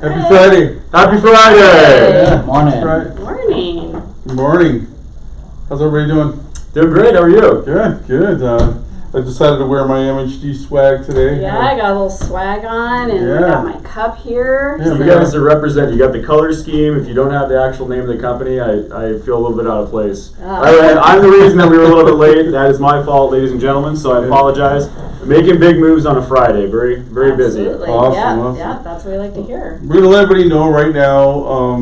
Happy Friday. Happy Friday. Yeah. Morning. Right. Morning. Good morning. How's everybody doing? Doing great. How are you? Good, good. I decided to wear my MHG swag today. Yeah, I got a little swag on, and I got my cup here. Yeah, You guys are representing. You got the color scheme. If you don't have the actual name of the company, I feel a little bit out of place. I'm the reason that we were a little bit late. That is my fault, ladies and gentlemen, so I apologize. Making big moves on a Friday. Very, very busy. Awesome. Yeah, that's what we like to hear. We're going to let everybody know right now,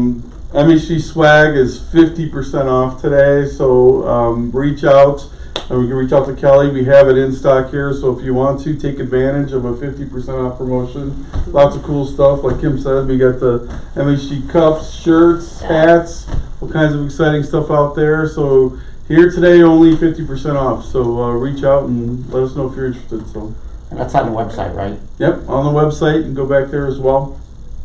MHG swag is 50% off today, so reach out. And we can reach out to Kelly. We have it in stock here, so if you want to, take advantage of a 50% off promotion. Lots of cool stuff. Like Kim said, we got the MHG cups, shirts, hats, all kinds of exciting stuff out there. So here today, only 50% off. So reach out and let us know if you're interested. So And that's on the website, right? Yep, on the website, and go back there as well.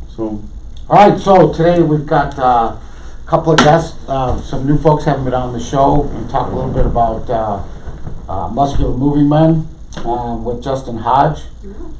So all right, so today we've got a couple of guests. Some new folks haven't been on the show. We'll talk a little bit about Muscular Moving Men with Justin Hodge,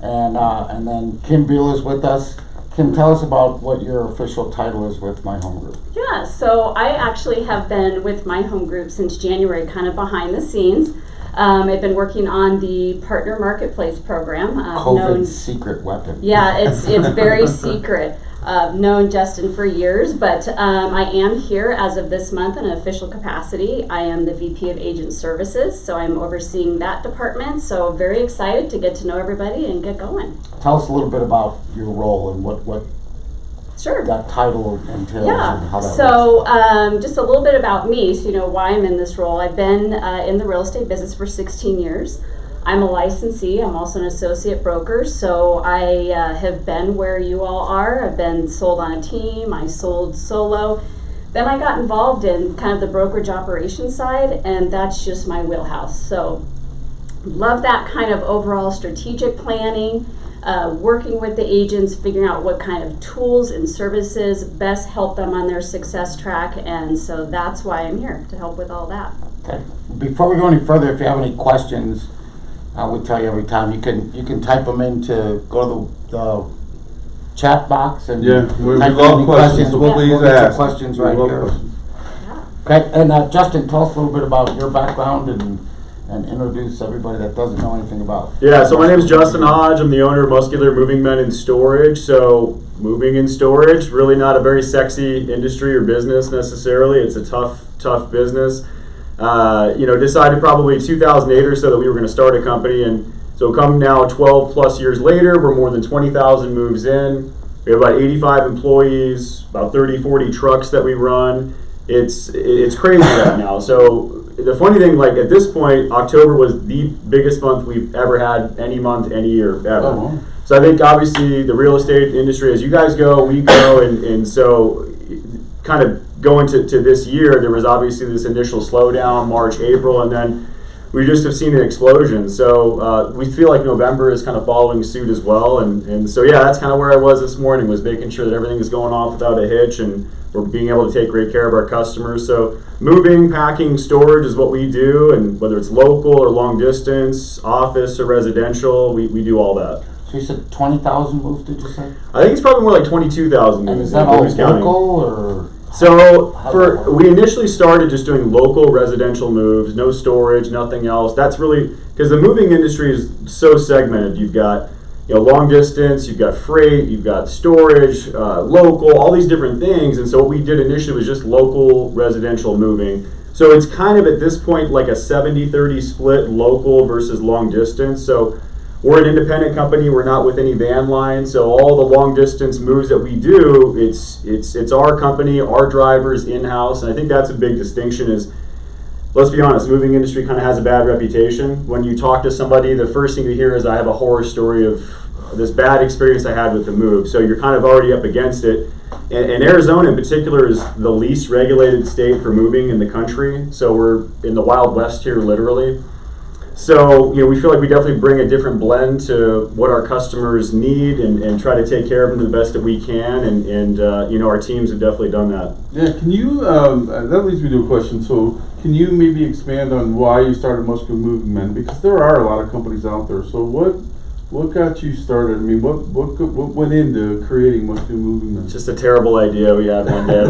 and then Kim Beal is with us. Kim, tell us about what your official title is with My Home Group. Yeah, so I actually have been with My Home Group since January, kind of behind the scenes. I've been working on the Partner Marketplace program. COVID's secret weapon. Yeah, it's very secret. I've known Justin for years, but I am here as of this month in an official capacity. I am the VP of Agent Services, so I'm overseeing that department. So very excited to get to know everybody and get going. Tell us a little bit about your role and what Sure. that title entails and how that works. So just a little bit about me, so you know why I'm in this role. I've been in the real estate business for 16 years. I'm a licensee. I'm also an associate broker, so I have been where you all are. I've been sold on a team. I sold solo. Then I got involved in kind of the brokerage operations side, and that's just my wheelhouse. So love that kind of overall strategic planning, working with the agents, figuring out what kind of tools and services best help them on their success track, and so that's why I'm here, to help with all that. Okay. Before we go any further, if you have any questions, I would tell you every time you can type them in to go to the chat box and we type love any questions. So We'll please get your ask. questions We right love here. questions. Okay, and Justin, tell us a little bit about your background and introduce everybody that doesn't know anything about. Yeah, so my name is Justin Hodge. I'm the owner of Muscular Moving Men in Storage. So moving in storage, really not a very sexy industry or business necessarily. It's a tough business. Decided probably 2008 or so that we were going to start a company, and so come now 12 plus years later, we're more than 20,000 moves in. We have about 85 employees, about 30-40 trucks that we run. It's crazy right now. So the funny thing, like at this point, October was the biggest month we've ever had, any month, any year, ever. Oh, wow. So I think obviously the real estate industry, as you guys go, we go, and so kind of going to this year, there was obviously this initial slowdown, March, April, and then we just have seen an explosion. So we feel like November is kind of following suit as well. And so, yeah, that's kind of where I was this morning, was making sure that everything is going off without a hitch and we're being able to take great care of our customers. So moving, packing, storage is what we do, and whether it's local or long distance, office or residential, we do all that. So you said 20,000 moves, did you say? I think it's probably more like 22,000. And is that all local or? So we initially started just doing local residential moves, no storage, nothing else. That's really because the moving industry is so segmented. You've got long distance, you've got freight, you've got storage, local, all these different things. And so what we did initially was just local residential moving. So it's kind of at this point like a 70-30 split, local versus long distance. So we're an independent company. We're not with any van lines, so all the long distance moves that we do, it's our company, our drivers in-house, and I think that's a big distinction. Is, let's be honest, the moving industry kind of has a bad reputation. When you talk to somebody, the first thing you hear is, I have a horror story of this bad experience I had with the move. So you're kind of already up against it. And Arizona in particular is the least regulated state for moving in the country. So we're in the Wild West here, literally. So, we feel like we definitely bring a different blend to what our customers need and try to take care of them the best that we can. And our teams have definitely done that. Yeah, can you, that leads me to a question. So can you maybe expand on why you started Muscular Moving Men? Because there are a lot of companies out there. So what what got you started? I mean, what went into creating Muscular Moving Men? It's just a terrible idea we had one day.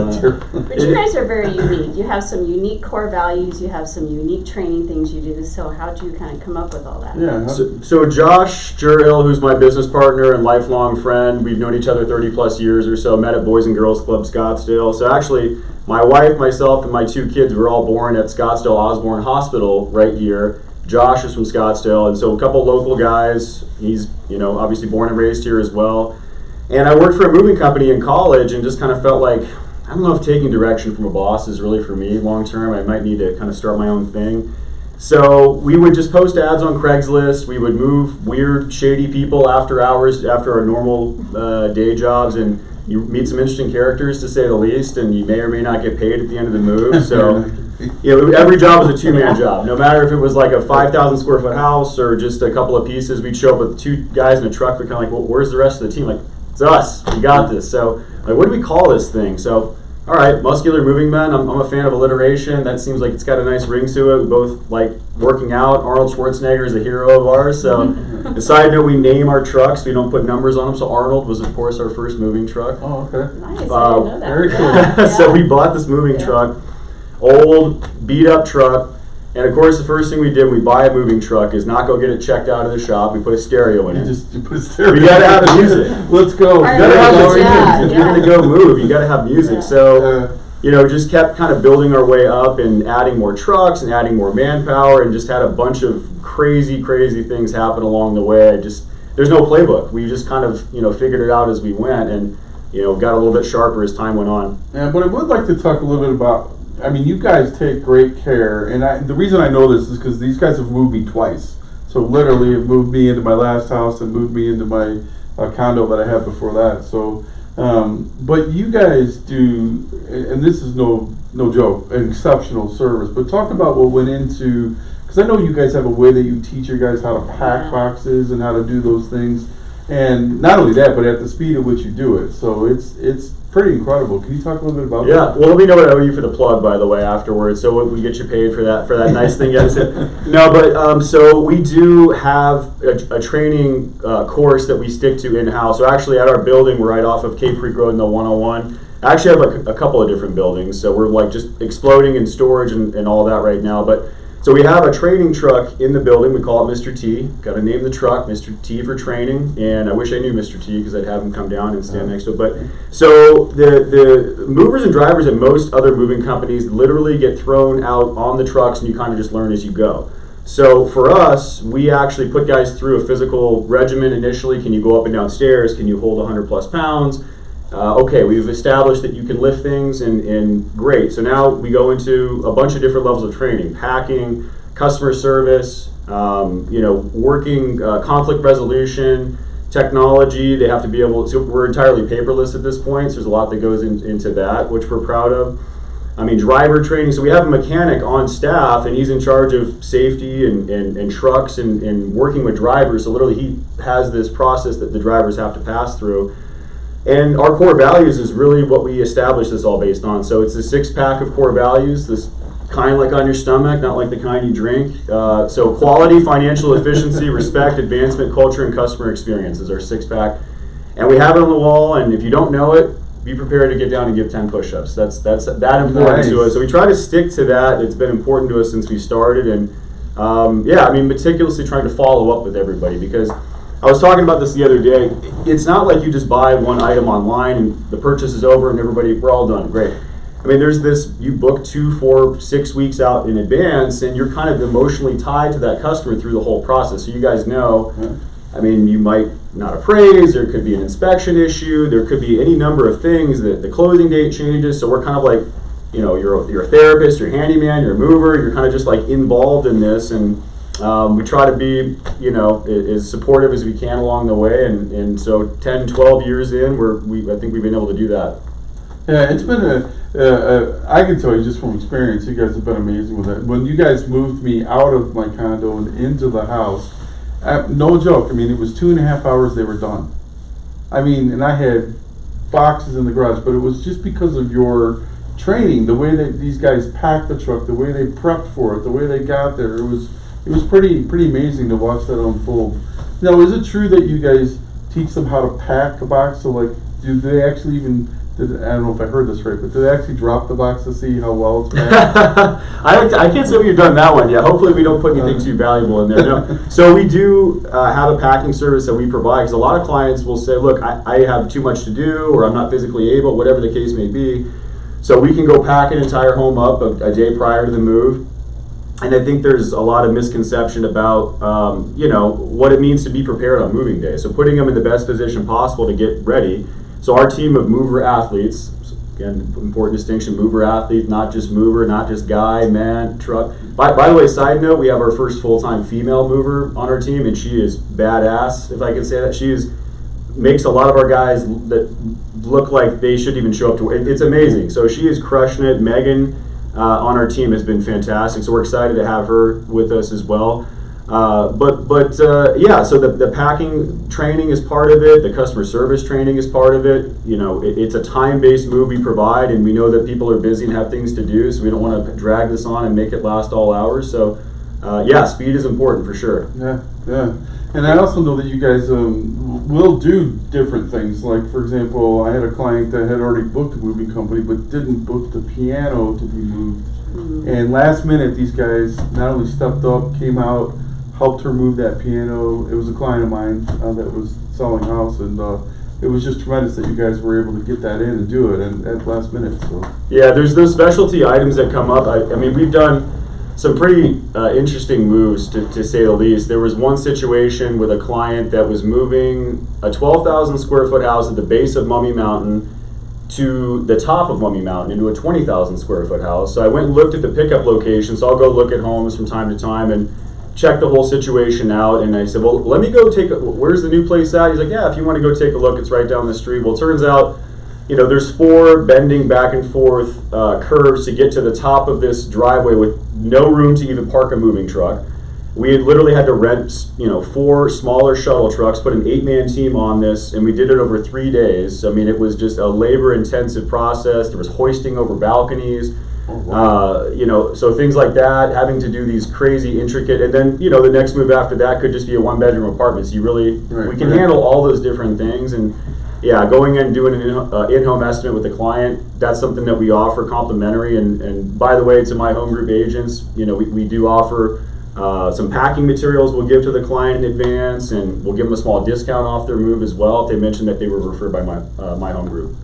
But you guys are very unique. You have some unique core values. You have some unique training things you do. So how'd you kind of come up with all that? Yeah. So Josh Jurhill, who's my business partner and lifelong friend, we've known each other 30 plus years or so, met at Boys and Girls Club Scottsdale. So actually, my wife, myself, and my 2 kids were all born at Scottsdale Osborne Hospital right here. Josh is from Scottsdale, and so a couple local guys. He's, obviously born and raised here as well. And I worked for a moving company in college and just kind of felt like, I don't know if taking direction from a boss is really for me long term. I might need to kind of start my own thing. So we would just post ads on Craigslist. We would move weird, shady people after hours, after our normal day jobs, and you meet some interesting characters, to say the least, and you may or may not get paid at the end of the move. So every job was a 2-man job. No matter if it was like a 5,000 square foot house or just a couple of pieces, we'd show up with 2 guys in a truck. We're kind of like, well, where's the rest of the team? Like, it's us. We got this. So, like, what do we call this thing? So, all right, Muscular Moving Men. I'm a fan of alliteration. That seems like it's got a nice ring to it. We both like working out. Arnold Schwarzenegger is a hero of ours. So, a side note, we name our trucks. We don't put numbers on them. So, Arnold was, of course, our first moving truck. Oh, okay. Nice. I didn't know that. Very cool. Yeah. So we bought this moving truck, old, beat up truck, and of course the first thing we did when we buy a moving truck is not go get it checked out of the shop. We put a stereo in it. You put a stereo. We gotta have music. Let's go. You gotta have Yeah, music. If yeah. you're gonna go move, you gotta have music. Yeah. So just kept kind of building our way up and adding more trucks and adding more manpower, and just had a bunch of crazy things happen along the way. There's no playbook. We just kind of figured it out as we went, and got a little bit sharper as time went on. Yeah, but I would like to talk a little bit about, I mean, you guys take great care, and the reason I know this is because these guys have moved me twice. So literally, it moved me into my last house and moved me into my condo that I had before that. So, but you guys do, and this is no joke, an exceptional service. But talk about what went into, because I know you guys have a way that you teach your guys how to pack boxes and how to do those things. And not only that, but at the speed at which you do it. So it's pretty incredible. Can you talk a little bit about that? Yeah, well, let me know what I owe you for the plug, by the way, afterwards. So we get you paid for that nice thing. Yes. No, but so we do have a training course that we stick to in-house. So actually at our building, we're right off of Cape Creek Road in the 101. I actually have like a couple of different buildings. So we're like just exploding in storage and all that right now. But so we have a training truck in the building. We call it Mr. T. Got to name the truck Mr. T for training. And I wish I knew Mr. T because I'd have him come down and stand next to it. But so the movers and drivers at most other moving companies literally get thrown out on the trucks, and you kind of just learn as you go. So for us, we actually put guys through a physical regimen initially. Can you go up and down stairs? Can you hold 100 plus pounds? Okay, we've established that you can lift things, and great. So now we go into a bunch of different levels of training: packing, customer service, working conflict resolution, technology. They have to be able to. We're entirely paperless at this point, so there's a lot that goes into that, which we're proud of. I mean, driver training. So we have a mechanic on staff, and he's in charge of safety and trucks and working with drivers. So literally, he has this process that the drivers have to pass through. And our core values is really what we established this all based on. So it's a 6-pack of core values, this kind like on your stomach, not like the kind you drink. So quality, financial efficiency, respect, advancement, culture, and customer experience is our 6-pack. And we have it on the wall, and if you don't know it, be prepared to get down and give 10 push-ups. That's that important to us. So we try to stick to that. It's been important to us since we started. And meticulously trying to follow up with everybody, because I was talking about this the other day. It's not like you just buy one item online and the purchase is over and we're all done. Great. I mean, there's this, you book 2, 4, 6 weeks out in advance, and you're kind of emotionally tied to that customer through the whole process. So you guys know, I mean, you might not appraise, there could be an inspection issue, there could be any number of things, that the closing date changes. So we're kind of like, you're a therapist, you're a handyman, you're a mover, you're kind of just like involved in this, and we try to be, as supportive as we can along the way, and so 10, 12 years in, I think we've been able to do that. Yeah, it's been I can tell you just from experience, you guys have been amazing with it. When you guys moved me out of my condo and into the house, no joke, I mean, it was 2.5 hours, they were done. I mean, and I had boxes in the garage, but it was just because of your training, the way that these guys packed the truck, the way they prepped for it, the way they got there. It was pretty amazing to watch that unfold. Now, is it true that you guys teach them how to pack a box? So, like, do they actually even? I don't know if I heard this right, but do they actually drop the box to see how well it's packed? I can't say we've done that one yet. Hopefully we don't put anything too valuable in there. No. So we do have a packing service that we provide, because a lot of clients will say, look, I have too much to do, or I'm not physically able, whatever the case may be. So we can go pack an entire home up a day prior to the move. And I think there's a lot of misconception about, what it means to be prepared on moving day. So putting them in the best position possible to get ready. So our team of mover athletes, again, important distinction, mover athlete, not just mover, not just guy, man, truck. By the way, side note, we have our first full-time female mover on our team, and she is badass, if I can say that. She makes a lot of our guys that look like they shouldn't even show up to work. It's amazing. So she is crushing it. Megan on our team has been fantastic, so we're excited to have her with us as well. So the packing training is part of it. The customer service training is part of it. It's a time-based move we provide, and we know that people are busy and have things to do, so we don't want to drag this on and make it last all hours. So, speed is important for sure. Yeah. And I also know that you guys will do different things. Like, for example, I had a client that had already booked a moving company, but didn't book the piano to be moved. Mm-hmm. And last minute, these guys not only stepped up, came out, helped her move that piano. It was a client of mine that was selling a house, and it was just tremendous that you guys were able to get that in and do it and at last minute. So yeah, there's those specialty items that come up. I mean, we've done some pretty interesting moves, to say the least. There was one situation with a client that was moving a 12,000 square foot house at the base of Mummy Mountain to the top of Mummy Mountain into a 20,000 square foot house. So I went and looked at the pickup location. So I'll go look at homes from time to time and check the whole situation out. And I said, well, let me go where's the new place at? He's like, yeah, if you want to go take a look, it's right down the street. Well, it turns out, there's 4 bending back and forth curves to get to the top of this driveway with no room to even park a moving truck. We had literally had to rent, 4 smaller shuttle trucks, put an 8-man team on this, and we did it over 3 days. I mean, it was just a labor-intensive process. There was hoisting over balconies. Oh, wow. So things like that, having to do these crazy intricate, and then, the next move after that could just be a 1-bedroom apartment. So we can handle all those different things. And yeah, going in and doing an in-home estimate with the client, that's something that we offer complimentary. And by the way, to my home group agents, we do offer some packing materials we'll give to the client in advance, and we'll give them a small discount off their move as well if they mention that they were referred by my home group.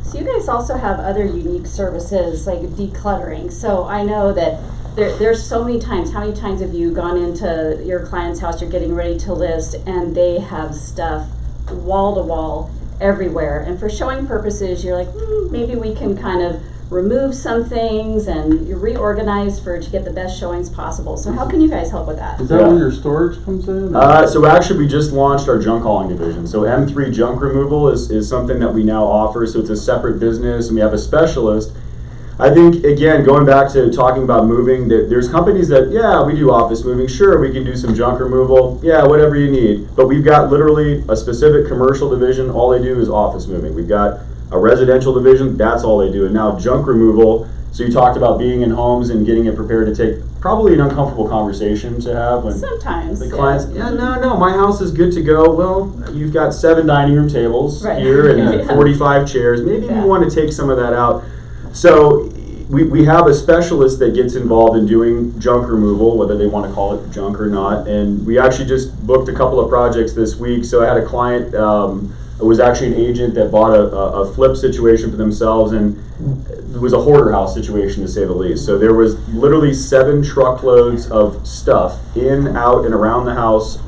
So you guys also have other unique services like decluttering. So I know that there's so many times. How many times have you gone into your client's house, you're getting ready to list, and they have stuff wall to wall everywhere? And for showing purposes, you're like, maybe we can kind of remove some things and reorganize to get the best showings possible. So how can you guys help with that? Is that where your storage comes in? So actually we just launched our junk hauling division. So M3 junk removal is something that we now offer. So it's a separate business, and we have a specialist. I think, again, going back to talking about moving, there's companies that, we do office moving. Sure, we can do some junk removal. Yeah, whatever you need. But we've got literally a specific commercial division. All they do is office moving. We've got a residential division, that's all they do. And now junk removal, so you talked about being in homes and getting it prepared to take probably an uncomfortable conversation to have when sometimes the clients, no, my house is good to go. Well, you've got 7 dining room tables here and 45 chairs. Maybe you want to take some of that out. So we have a specialist that gets involved in doing junk removal, whether they want to call it junk or not. And we actually just booked a couple of projects this week. So I had a client, it was actually an agent that bought a flip situation for themselves, and it was a hoarder house situation, to say the least. So there was literally 7 truckloads of stuff in, out, and around the house.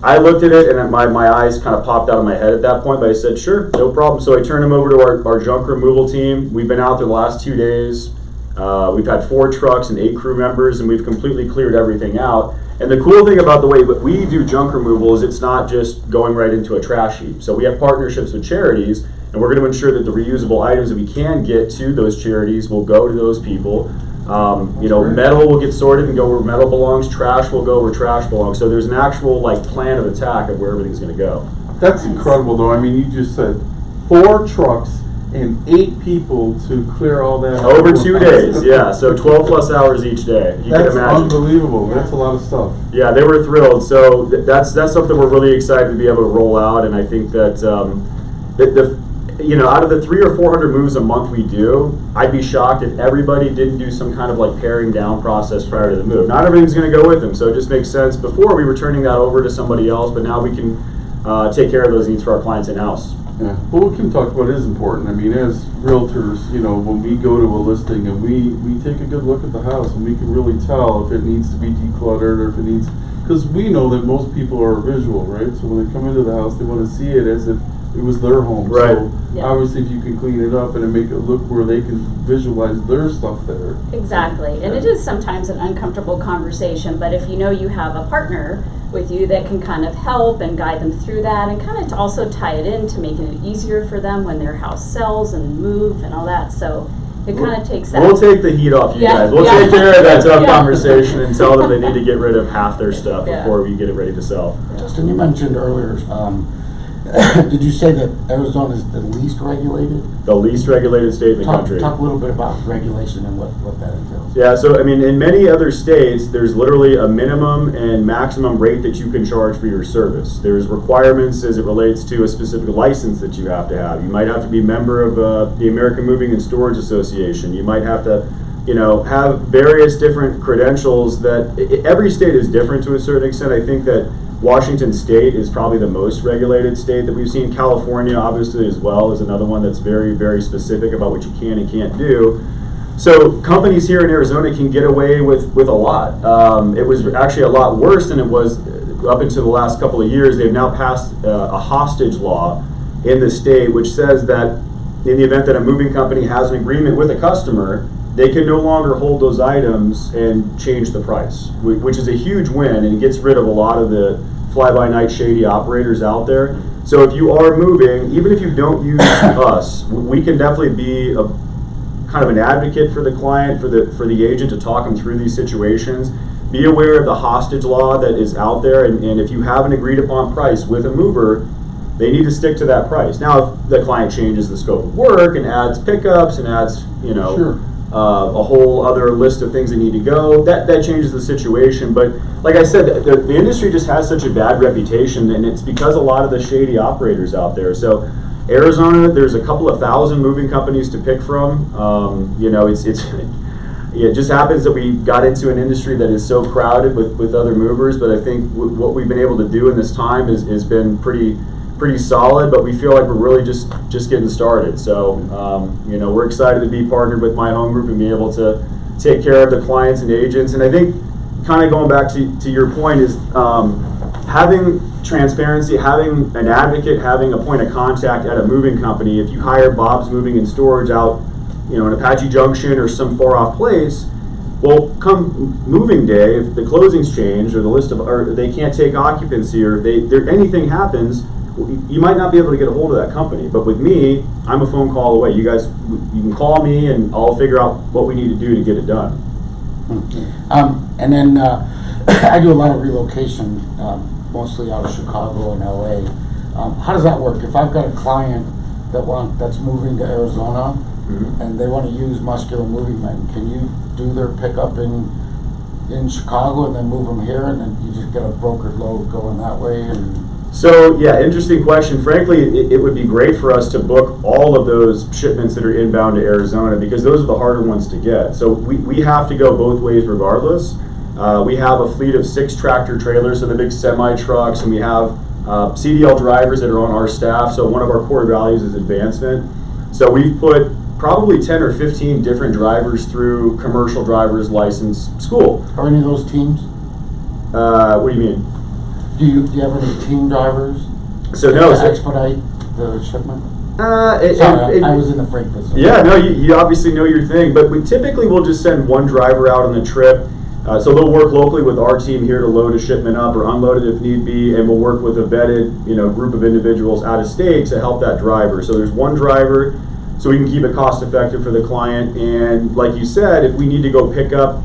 I looked at it, and my eyes kind of popped out of my head at that point, but I said, sure, no problem. So I turned him over to our junk removal team. We've been out there the last 2 days. We've had 4 trucks and 8 crew members, and we've completely cleared everything out. And the cool thing about the way that we do junk removal is it's not just going right into a trash heap. So we have partnerships with charities, and we're going to ensure that the reusable items that we can get to those charities will go to those people. Metal will get sorted and go where metal belongs. Trash will go where trash belongs. So there's an actual plan of attack of where everything's going to go. That's incredible, though. I mean, you just said 4 trucks, and 8 people to clear all that. Over 2 days, yeah. So 12 plus hours each day. You That's can imagine. unbelievable. That's a lot of stuff. Yeah, they were thrilled. So that's something we're really excited to be able to roll out, and I think that out of the 300 or 400 moves a month we do, I'd be shocked if everybody didn't do some kind of like paring down process prior to the move. Not everything's going to go with them, so it just makes sense. Before we were turning that over to somebody else, but now we can take care of those needs for our clients in house. Yeah, but what Kim talked about is important. I mean, as realtors, when we go to a listing and we take a good look at the house and we can really tell if it needs to be decluttered or if it needs, because we know that most people are visual, right? So when they come into the house, they want to see it as if it was their home. Right. So Yeah. obviously if you can clean it up and make it look where they can visualize their stuff there. Exactly, and it is sometimes an uncomfortable conversation, but if you know you have a partner with you that can kind of help and guide them through that and kind of to also tie it in to making it easier for them when their house sells and move and all that, so it kind of takes that. We'll take the heat off you Yeah, guys. We'll yeah. take care of that tough Yeah. conversation and tell them they need to get rid of half their stuff Yeah. before we get it ready to sell. Justin, you mentioned earlier, did you say that Arizona is the least regulated? The least regulated state in the country. Talk a little bit about regulation and what that entails. Yeah, so I mean, in many other states, there's literally a minimum and maximum rate that you can charge for your service. There's requirements as it relates to a specific license that you have to have. You might have to be a member of the American Moving and Storage Association. You might have to, have various different credentials that every state is different to a certain extent. I think that Washington State is probably the most regulated state that we've seen. California, obviously, as well, is another one that's very, very specific about what you can and can't do. So companies here in Arizona can get away with a lot. It was actually a lot worse than it was up until the last couple of years. They've now passed a hostage law in the state, which says that in the event that a moving company has an agreement with a customer, they can no longer hold those items and change the price, which is a huge win, and it gets rid of a lot of the fly-by-night shady operators out there. So if you are moving, even if you don't use us, we can definitely be a kind of an advocate for the client, for the agent to talk them through these situations. Be aware of the hostage law that is out there, and if you have an agreed upon price with a mover, they need to stick to that price. Now, if the client changes the scope of work and adds pickups and adds, Sure. a whole other list of things that need to go, that changes the situation. But like I said, the industry just has such a bad reputation, and it's because a lot of the shady operators out there. So Arizona, there's a couple of thousand moving companies to pick from. It just happens that we got into an industry that is so crowded with other movers, but I think what we've been able to do in this time has been pretty solid, but we feel like we're really just getting started. So, we're excited to be partnered with My Home Group and be able to take care of the clients and agents. And I think kind of going back to your point is having transparency, having an advocate, having a point of contact at a moving company. If you hire Bob's Moving and Storage out, in Apache Junction or some far off place, well, come moving day, if the closings change or or they can't take occupancy or anything happens, you might not be able to get a hold of that company. But with me, I'm a phone call away. You can call me and I'll figure out what we need to do to get it done. And then I do a lot of relocation, mostly out of Chicago and LA. How does that work? If I've got a client that's moving to Arizona and they want to use Muscular Moving Men, can you do their pickup in Chicago and then move them here, and then you just get a brokered load going that way? And So, yeah, interesting question. Frankly, it would be great for us to book all of those shipments that are inbound to Arizona, because those are the harder ones to get. So we have to go both ways regardless. We have a fleet of 6 tractor trailers, so the big semi trucks, and we have CDL drivers that are on our staff. So one of our core values is advancement. So we've put probably 10 or 15 different drivers through commercial driver's license school. are any of those teams? What do you mean? Do you have any team drivers So no, to so, expedite the shipment? it- Sorry, it- I was in the freight business. Yeah, no, you obviously know your thing, but we typically will just send one driver out on the trip. So they'll work locally with our team here to load a shipment up or unload it if need be, and we'll work with a vetted, group of individuals out of state to help that driver. So there's one driver, so we can keep it cost effective for the client. And like you said, if we need to go pick up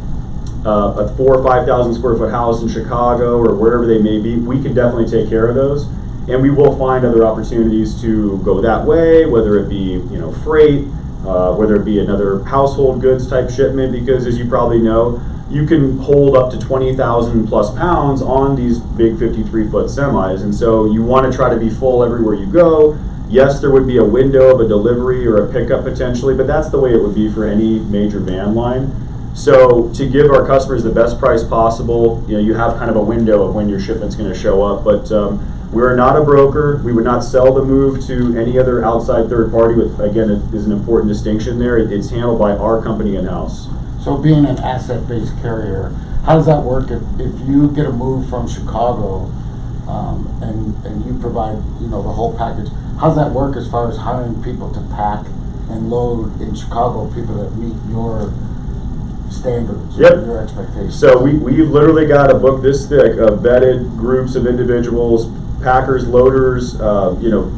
a 4,000 or 5,000 square foot house in Chicago or wherever they may be, we can definitely take care of those. and we will find other opportunities to go that way, whether it be, freight, whether it be another household goods type shipment, because as you probably know, you can hold up to 20,000 plus pounds on these big 53-foot semis, and so you want to try to be full everywhere you go. Yes, there would be a window of a delivery or a pickup potentially, but that's the way it would be for any major van line. So to give our customers the best price possible, you have kind of a window of when your shipment's going to show up, but we're not a broker. We would not sell the move to any other outside third party, with, again, it is an important distinction there. It's handled by our company in-house. So being an asset-based carrier, how does that work if you get a move from Chicago and you provide the whole package? How does that work as far as hiring people to pack and load in Chicago, people that meet your standards, Yep. your expectations? So we've literally got a book this thick of vetted groups of individuals, packers, loaders,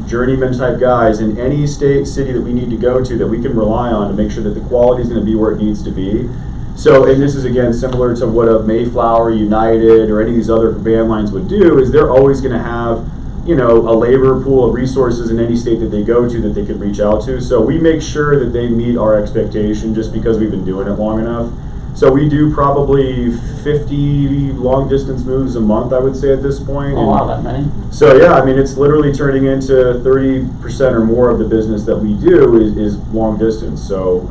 journeyman type guys in any state, city that we need to go to that we can rely on to make sure that the quality is going to be where it needs to be. So, and this is again similar to what a Mayflower, United, or any of these other van lines would do, is they're always going to have, a labor pool of resources in any state that they go to that they can reach out to. So we make sure that they meet our expectation just because we've been doing it long enough. So we do probably 50 long distance moves a month, I would say at this point. Oh, wow, that many? So yeah, I mean, it's literally turning into 30% or more of the business that we do is long distance. So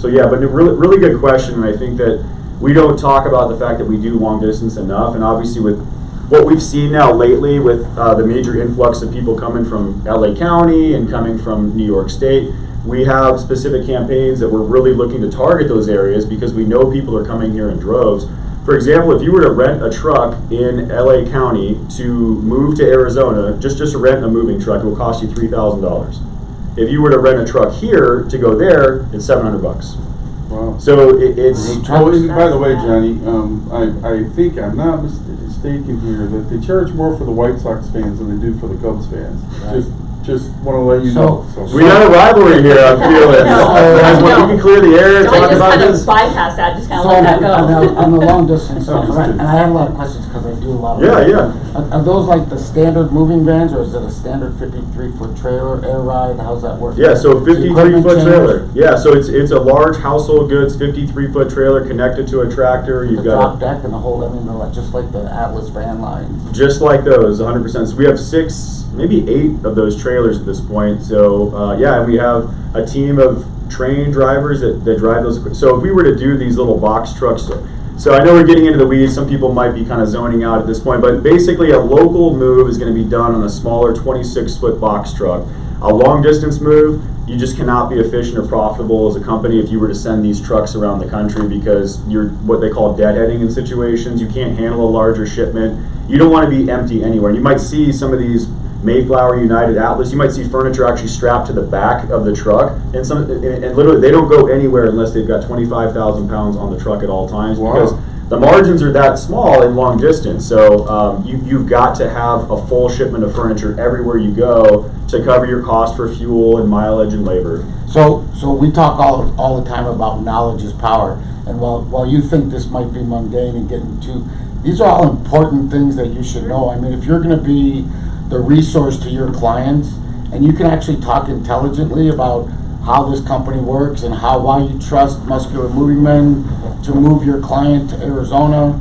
yeah, but a really good question, and I think that we don't talk about the fact that we do long distance enough, and obviously with what we've seen now lately with the major influx of people coming from LA County and coming from New York State, we have specific campaigns that we're really looking to target those areas because we know people are coming here in droves. For example, if you were to rent a truck in LA County to move to Arizona, just to rent a moving truck, it will cost you $3,000. If you were to rent a truck here to go there, it's $700. Wow. So it's Oh, and by the way, Johnny, I think I'm not mistaken here that they charge more for the White Sox fans than they do for the Cubs fans. Right. Just want to let you know. So. we got a rivalry here. I feel it. Guys, No. you can clear the air and Don't talk just about kind of this. bypass that, just kind So of let that go. on the long distance stuff, just and kidding. I have a lot of questions because I do a lot of Yeah. Are those like the standard moving vans, or is it a standard 53-foot trailer, air ride? How's that work? Yeah, so Is the equipment 53-foot changed? trailer. Yeah, so it's a large household goods 53-foot trailer connected to a tractor. The You've drop got deck and the whole, just like the Atlas van line. just like those, 100%. So we have 6, maybe 8 of those trailers at this point. So and we have a team of trained drivers that drive those. So if we were to do these little box trucks, so I know we're getting into the weeds, some people might be kind of zoning out at this point, but basically a local move is going to be done on a smaller 26-foot box truck. A long distance move, you just cannot be efficient or profitable as a company if you were to send these trucks around the country because you're what they call deadheading in situations. You can't handle a larger shipment. You don't want to be empty anywhere. And you might see some of these Mayflower, United, Atlas, you might see furniture actually strapped to the back of the truck, and literally they don't go anywhere unless they've got 25,000 pounds on the truck at all times. Wow. Because the margins are that small in long distance. So you've got to have a full shipment of furniture everywhere you go to cover your cost for fuel and mileage and labor. So we talk all the time about knowledge is power, and while you think this might be mundane and getting too, these are all important things that you should know. I mean, if you're going to be the resource to your clients, and you can actually talk intelligently about how this company works and why you trust Muscular Moving Men to move your client to Arizona.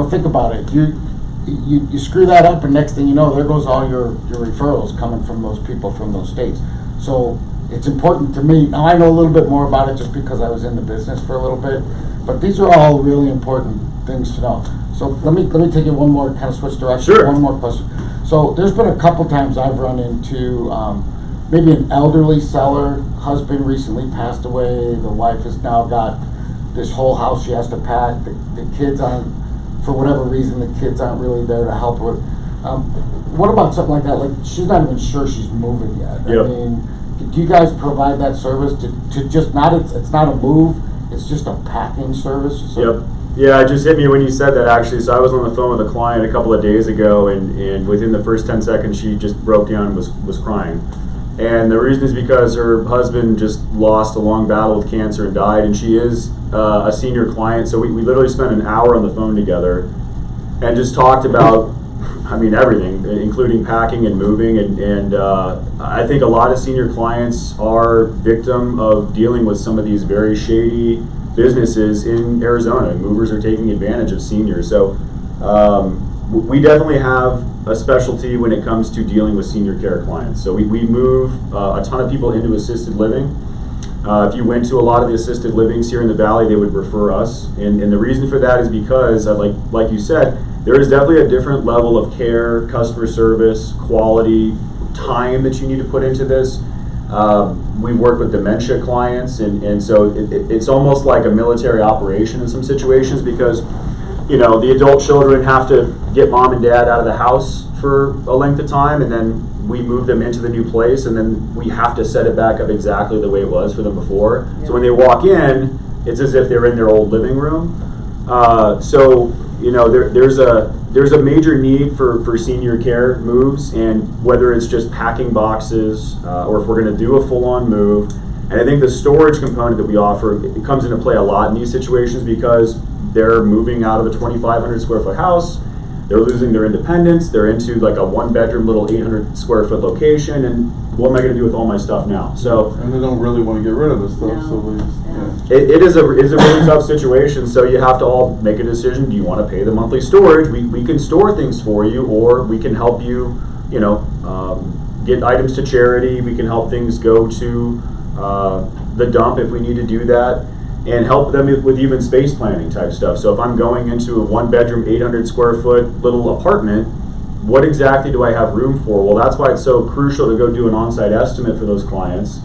Think about it. You screw that up, and next thing you know, there goes all your referrals coming from those people from those states. So it's important to me. Now I know a little bit more about it just because I was in the business for a little bit, but these are all really important things to know. So let me take it one more, kind of switch directions. Sure. One more question. So there's been a couple times I've run into maybe an elderly seller, husband recently passed away, the wife has now got this whole house she has to pack, the kids aren't, for whatever reason, the kids aren't really there to help her. What about something like that? Like, she's not even sure she's moving yet. Yep. I mean, do you guys provide that service to just not, it's not a move, it's just a packing service? So, Yep. Yeah, it just hit me when you said that, actually. So I was on the phone with a client a couple of days ago, and within the first 10 seconds, she just broke down and was crying. And the reason is because her husband just lost a long battle with cancer and died, and she is a senior client. So we literally spent an hour on the phone together and just talked about I mean, everything, including packing and moving, and I think a lot of senior clients are victim of dealing with some of these very shady businesses in Arizona. Movers are taking advantage of seniors. So we definitely have a specialty when it comes to dealing with senior care clients. So we move a ton of people into assisted living. If you went to a lot of the assisted livings here in the Valley, they would refer us. And the reason for that is because, like you said, there is definitely a different level of care, customer service, quality, time that you need to put into this. We work with dementia clients, and so it's almost like a military operation in some situations because, the adult children have to get mom and dad out of the house for a length of time, and then we move them into the new place, and then we have to set it back up exactly the way it was for them before. Yeah. So when they walk in, it's as if they're in their old living room. There's a major need for senior care moves, and whether it's just packing boxes or if we're going to do a full-on move. And I think the storage component that we offer, it comes into play a lot in these situations because they're moving out of a 2,500 square foot house. They're losing their independence. They're into like a one-bedroom little 800 square foot location, and what am I going to do with all my stuff now? So, and they don't really want to get rid of this stuff. No. So they just, it is a really tough situation. So you have to all make a decision. Do you want to pay the monthly storage? We can store things for you, or we can help you. Get items to charity. We can help things go to the dump if we need to do that, and help them with even space planning type stuff. So if I'm going into a one-bedroom, 800 square foot little apartment, what exactly do I have room for? Well, that's why it's so crucial to go do an on-site estimate for those clients.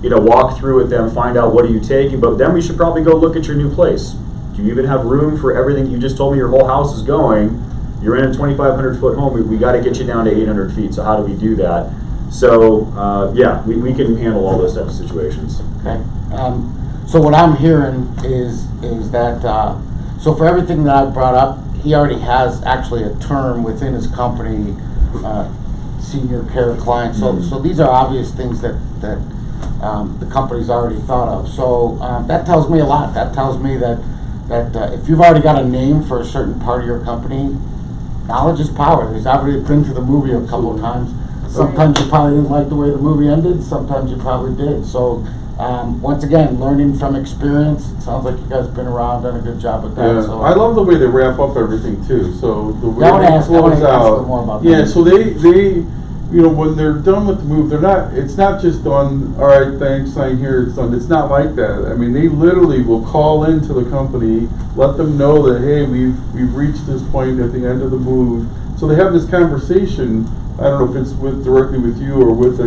Walk through with them, find out what are you taking, but then we should probably go look at your new place. Do you even have room for everything? You just told me your whole house is going. You're in a 2,500 foot home. We got to get you down to 800 feet. So how do we do that? So we can handle all those types of situations. Okay. So what I'm hearing is that so for everything that I brought up, he already has actually a term within his company, senior care client. So these are obvious things that the company's already thought of. So that tells me a lot. That tells me that if you've already got a name for a certain part of your company, knowledge is power. There's already been to the movie a couple of times. Sometimes you probably didn't like the way the movie ended. Sometimes you probably did. So. Once again, learning from experience. It sounds like you guys have been around, done a good job with that. Yeah. So I love the way they wrap up everything too. So the way I want to they ask close out. more about Yeah. that. So they when they're done with the move, they're not. It's not just done. All right, thanks, sign here. It's done. It's not like that. I mean, they literally will call into the company, let them know that hey, we've reached this point at the end of the move. So they have this conversation. I don't know if it's directly with you or with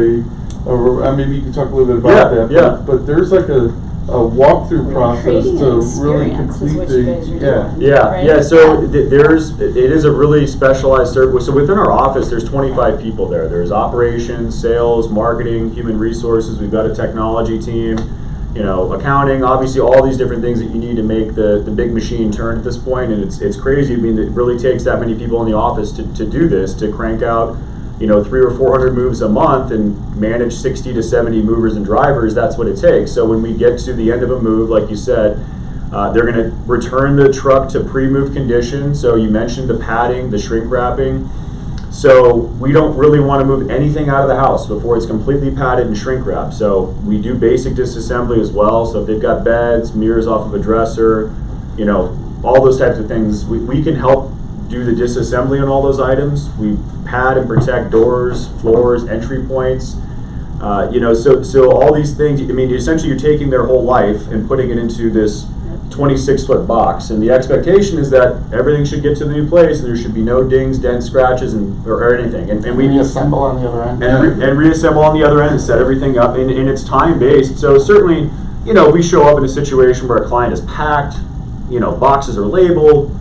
or maybe you can talk a little bit about that. Yeah. But there's like a walkthrough process to really complete the So it is a really specialized service. So within our office, there's 25 people there. There's operations, sales, marketing, human resources. We've got a technology team, accounting. Obviously, all these different things that you need to make the big machine turn at this point. And it's crazy. I mean, it really takes that many people in the office to do this, to crank out 300 or 400 moves a month and manage 60 to 70 movers and drivers. That's what it takes. So when we get to the end of a move, like you said, they're going to return the truck to pre-move condition. So you mentioned the padding, the shrink wrapping. So we don't really want to move anything out of the house before it's completely padded and shrink wrapped. So we do basic disassembly as well. So if they've got beds, mirrors off of a dresser, all those types of things, we can help do the disassembly on all those items. We pad and protect doors, floors, entry points. So all these things, I mean, essentially you're taking their whole life and putting it into this 26-foot box. And the expectation is that everything should get to the new place and there should be no dings, dents, scratches, or anything. And we reassemble on the other end. And reassemble on the other end and set everything up. And it's time-based. So certainly, we show up in a situation where a client is packed, boxes are labeled,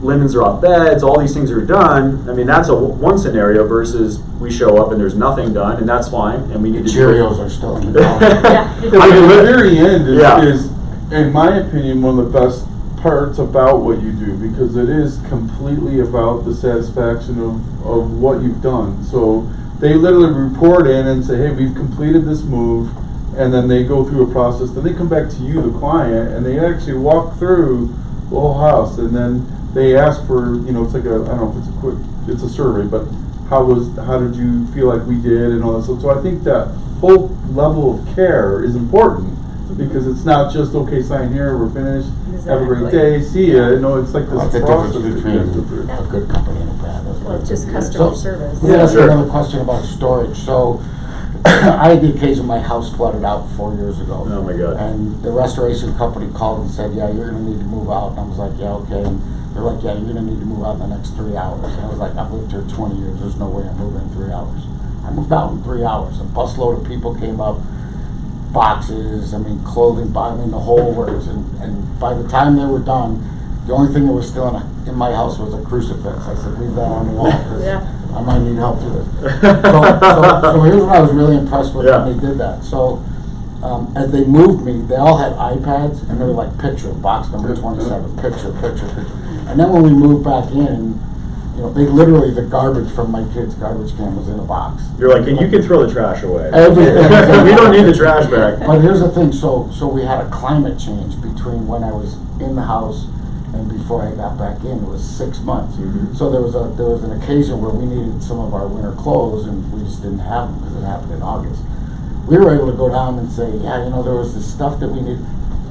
linens are off beds, all these things are done. I mean, that's one scenario versus we show up and there's nothing done, and that's fine. And we need to Cheerios are still in the the very end is, in my opinion, one of the best parts about what you do, because it is completely about the satisfaction of what you've done. So they literally report in and say, hey, we've completed this move, and then they go through a process. Then they come back to you, the client, and they actually walk through the whole house, and then they ask for, it's like I don't know if it's a survey, but how did you feel like we did and all that. So I think that whole level of care is important because it's not just, okay, sign here, we're finished, have a great Exactly. day, see ya. It's like What's this the process. difference that you have to between do. a good company and a bad? Well, it's just customer service. Yeah, sure. another question about storage. So, I had the occasion my house flooded out 4 years ago. Oh my God. And the restoration company called and said, yeah, you're gonna need to move out. And I was like, yeah, okay. And they're like, yeah, you're gonna need to move out in the next 3 hours. And I was like, I've lived here 20 years. There's no way I'm moving in 3 hours. I moved out in 3 hours. A busload of people came up, boxes, clothing, the whole works. And by the time they were done, the only thing that was still in my house was a crucifix. I said, leave that on the wall, 'cause Yeah. I might need help with it. So here's what I was really impressed with Yeah. when they did that. So as they moved me, they all had iPads, and they were like, picture, box number 27, picture. And then when we moved back in, they literally, the garbage from my kid's garbage can was in a box. You're like, and you can throw the trash away. Everything. We don't need the trash back. But here's the thing, so we had a climate change between when I was in the house and before I got back in. It was 6 months. Mhm. So there was an occasion where we needed some of our winter clothes and we just didn't have them because it happened in August. We were able to go down and say, yeah, there was this stuff that we needed.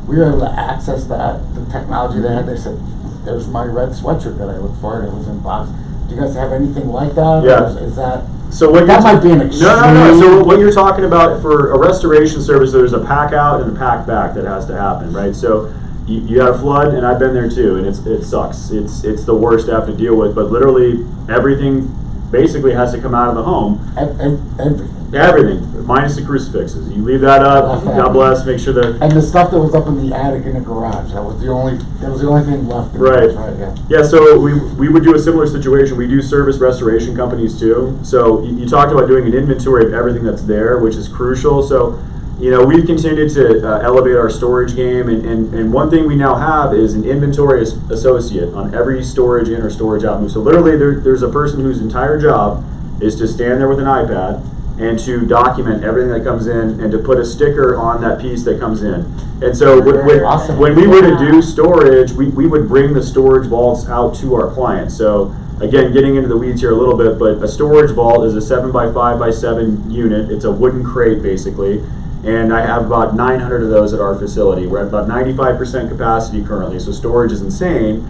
We were able to access that, the technology they had. They said, there's my red sweatshirt that I looked for, and it was in box. Do you guys have anything like that? Yeah. Or is that? So what That you're might be an No. So extreme- what you're talking about for a restoration service, there's a pack out and a pack back that has to happen, right? So you had a flood, and I've been there too, and it sucks. It's the worst to have to deal with, but literally everything basically has to come out of the home. Everything. Everything, minus the crucifixes. You leave that up. God bless. Make sure that. And the stuff that was up in the attic in the garage, that was the only thing left. In Right. the house, yeah. Yeah, so we would do a similar situation. We do service restoration companies too. So you talked about doing an inventory of everything that's there, which is crucial. So, we've continued to elevate our storage game. And one thing we now have is an inventory associate on every storage in or storage out move. So literally there's a person whose entire job is to stand there with an iPad and to document everything that comes in and to put a sticker on that piece that comes in. And so Awesome. when we were to do storage, we would bring the storage vaults out to our clients. So again, getting into the weeds here a little bit, but a storage vault is a 7x5x7 unit. It's a wooden crate basically. And I have about 900 of those at our facility. We're at about 95% capacity currently, so storage is insane,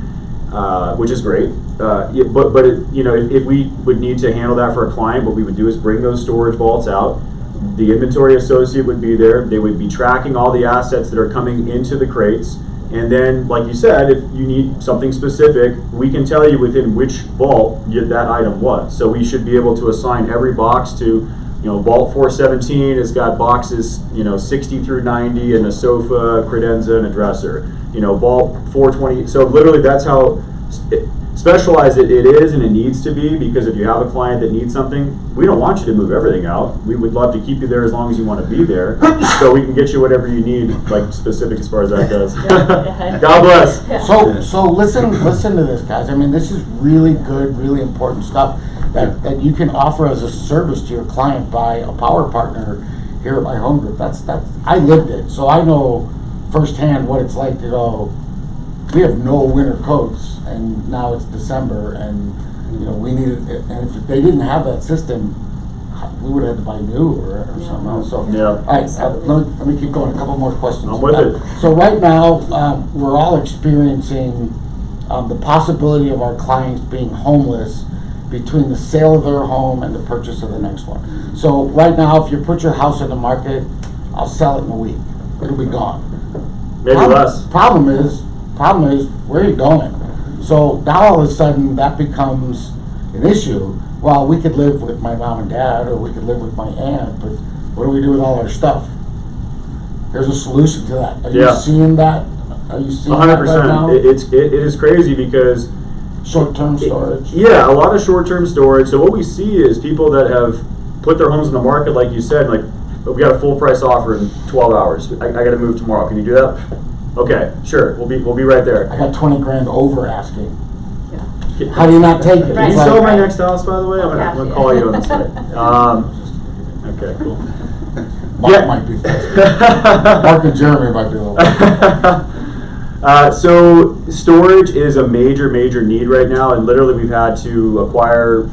which is great. But if we would need to handle that for a client, what we would do is bring those storage vaults out. The inventory associate would be there. They would be tracking all the assets that are coming into the crates. And then, like you said, if you need something specific, we can tell you within which vault that item was. So we should be able to assign every box to, Vault 417 has got boxes, 60 through 90, and a sofa, credenza, and a dresser. Vault 420. So literally, that's how specialized it is, and it needs to be. Because if you have a client that needs something, we don't want you to move everything out. We would love to keep you there as long as you want to be there, so we can get you whatever you need, like specific as far as that goes. God bless. So listen to this, guys. This is really good, really important stuff that you can offer as a service to your client by a power partner here at my home group. That's I lived it, so I know firsthand what it's like to go. We have no winter coats, and now it's December, and we needed it. And if they didn't have that system, we would have had to buy new or something else. So Yeah. all right, let me keep going. A couple more questions. I'm with it. So right now, we're all experiencing the possibility of our clients being homeless between the sale of their home and the purchase of the next one. So right now, if you put your house on the market, I'll sell it in a week. It'll be gone. Maybe less. Problem is, where are you going? So now all of a sudden that becomes an issue. Well, we could live with my mom and dad, or we could live with my aunt, but what do we do with all our stuff? There's a solution to that. Are you seeing that? Are you seeing that right now? 100%. It is crazy because Short-term storage. Yeah, a lot of short-term storage. So what we see is people that have put their homes in the market, like you said, like we got a full price offer in 12 hours. I got to move tomorrow. Can you do that? Okay, sure. We'll be right there. I got 20 grand over asking. Yeah. How do you not take it? Right. Can you It's sell like- my next house, by the way? I'm Yeah. gonna call you on this way. Okay, cool. Mark might be. Mark and Jeremy might be a little. So storage is a major need right now, and literally we've had to acquire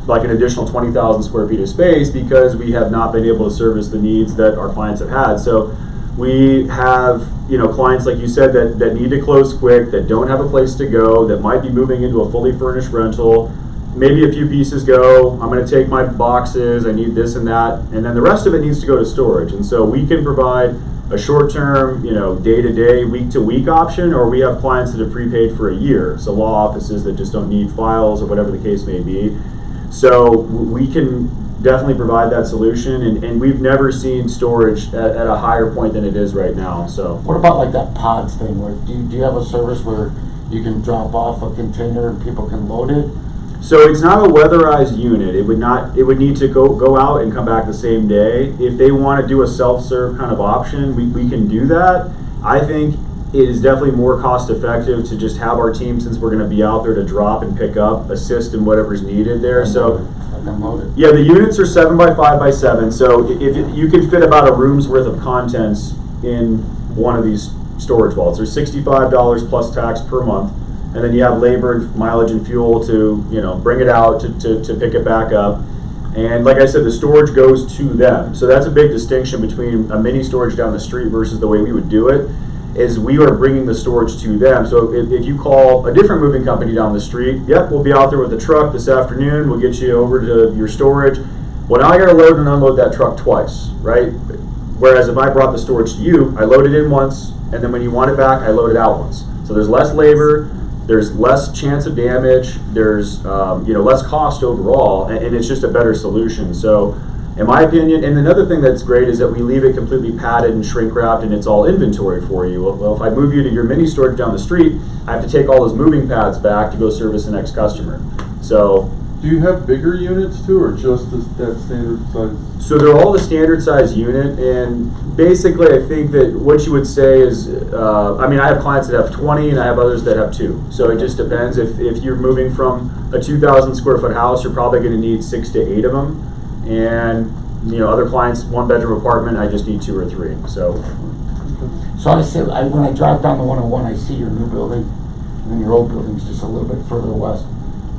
like an additional 20,000 square feet of space because we have not been able to service the needs that our clients have had. So we have, clients like you said that need to close quick, that don't have a place to go, that might be moving into a fully furnished rental. Maybe a few pieces go, I'm going to take my boxes, I need this and that, and then the rest of it needs to go to storage. And so we can provide a short-term, day-to-day, week-to-week option, or we have clients that have prepaid for a year. So law offices that just don't need files or whatever the case may be. So we can definitely provide that solution, and we've never seen storage at a higher point than it is right now. So What about like that pods thing? Where do you have a service where you can drop off a container and people can load it? So it's not a weatherized unit. It would need to go out and come back the same day. If they want to do a self-serve kind of option, we can do that. I think it is definitely more cost effective to just have our team, since we're going to be out there to drop and pick up, assist in whatever's needed there. So yeah, the units are 7 by 5 by 7. So if you can fit about a room's worth of contents in one of these storage vaults. There's $65 plus tax per month. And then you have labor and mileage and fuel to, bring it out, to pick it back up. And like I said, the storage goes to them. So that's a big distinction between a mini storage down the street versus the way we would do it, is we are bringing the storage to them. So if you call a different moving company down the street, yep, we'll be out there with the truck this afternoon, we'll get you over to your storage. Well, now I gotta load and unload that truck twice, right? Whereas if I brought the storage to you, I load it in once, and then when you want it back, I load it out once. So there's less labor, there's less chance of damage, there's less cost overall, and it's just a better solution. So in my opinion, and another thing that's great is that we leave it completely padded and shrink wrapped, and it's all inventory for you. Well, if I move you to your mini storage down the street, I have to take all those moving pads back to go service the next customer. So Do you have bigger units too, or just that standard size? So they're all the standard size unit, and basically I think that what you would say is, I have clients that have 20 and I have others that have 2. So it just depends. If you're moving from a 2,000 square foot house, you're probably going to need 6 to 8 of them. And other clients, 1 bedroom apartment, I just need 2 or 3. So I say, when I drive down the 101, I see your new building, and then your old building's just a little bit further west.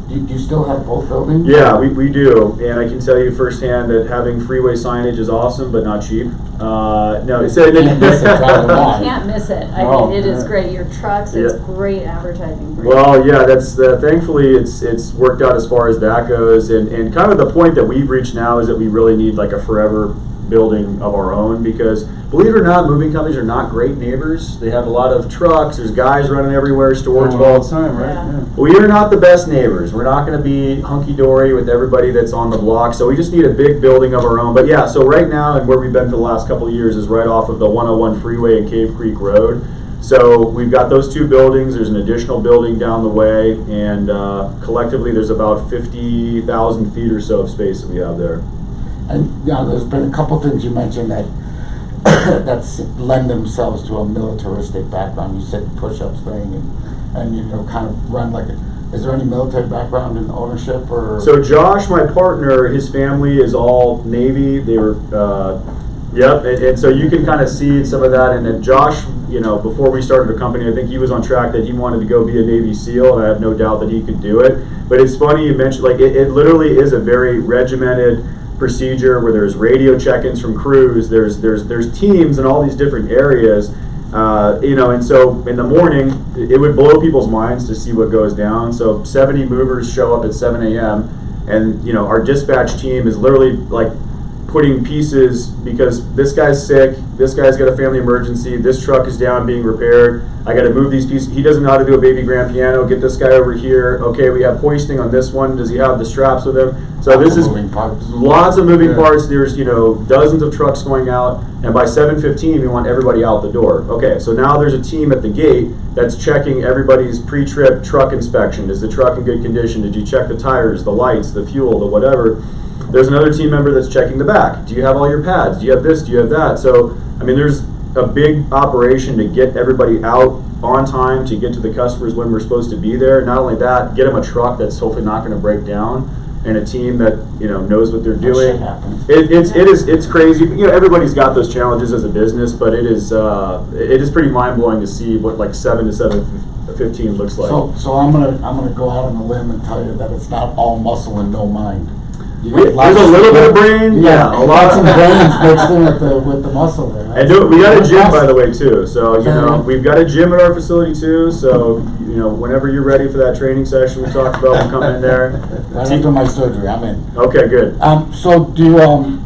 Do you still have both buildings? Yeah, we do, and I can tell you firsthand that having freeway signage is awesome, but not cheap. No, it's Can't miss it driving You by. can't miss it. I Oh, mean, it is yeah. great. Your trucks, it's Yeah. great advertising. Great. Well, yeah, that's thankfully it's worked out as far as that goes, and kind of the point that we've reached now is that we really need like a forever building of our own, because believe it or not, moving companies are not great neighbors. They have a lot of trucks, there's guys running everywhere, storage All vaults. the time, right? Yeah. Yeah. We are not the best neighbors. We're not going to be hunky-dory with everybody that's on the block, so we just need a big building of our own. But yeah, so right now, and where we've been for the last couple of years, is right off of the 101 freeway and Cave Creek Road. So we've got those 2 buildings, there's an additional building down the way, and collectively there's about 50,000 feet or so of space that we have there. And there's been a couple things you mentioned that that's lend themselves to a militaristic background. You said push-ups thing, and kind of run like a. Is there any military background in ownership or? So Josh, my partner, his family is all Navy. They were, yep, and so you can kind of see some of that. And then Josh, before we started the company, I think he was on track that he wanted to go be a Navy SEAL, and I have no doubt that he could do it. But it's funny you mentioned, like, it literally is a very regimented procedure where there's radio check-ins from crews, there's teams in all these different areas, and so in the morning it would blow people's minds to see what goes down. So 70 movers show up at 7 a.m. and our dispatch team is literally like putting pieces, because this guy's sick, this guy's got a family emergency, this truck is down being repaired, I got to move these pieces, he doesn't know how to do a baby grand piano, get this guy over here, okay, we have hoisting on this one, does he have the straps with him? So this is moving parts. lots of moving Yeah. parts, there's dozens of trucks going out, and by 7:15 we want everybody out the door. Okay, so now there's a team at the gate that's checking everybody's pre-trip truck inspection. Is the truck in good condition? Did you check the tires, the lights, the fuel, the whatever? There's another team member that's checking the back. Do you have all your pads? Do you have this? Do you have that? So, there's a big operation to get everybody out on time, to get to the customers when we're supposed to be there. Not only that, get them a truck that's hopefully not going to break down. and a team that knows what they're That shit doing. happens. It's crazy. Everybody's got those challenges as a business, but it is pretty mind blowing to see what like 7 to 7:15 looks like. So I'm gonna go out on a limb and tell you that it's not all muscle and no mind. There's a little bit of brain, yeah, a lot of brains mixed in with the muscle there. And we got a gym, by the way, too. So we've got a gym at our facility too. So whenever you're ready for that training session we talked about, we'll come in there. Right after my surgery, I'm in. Okay, good. So do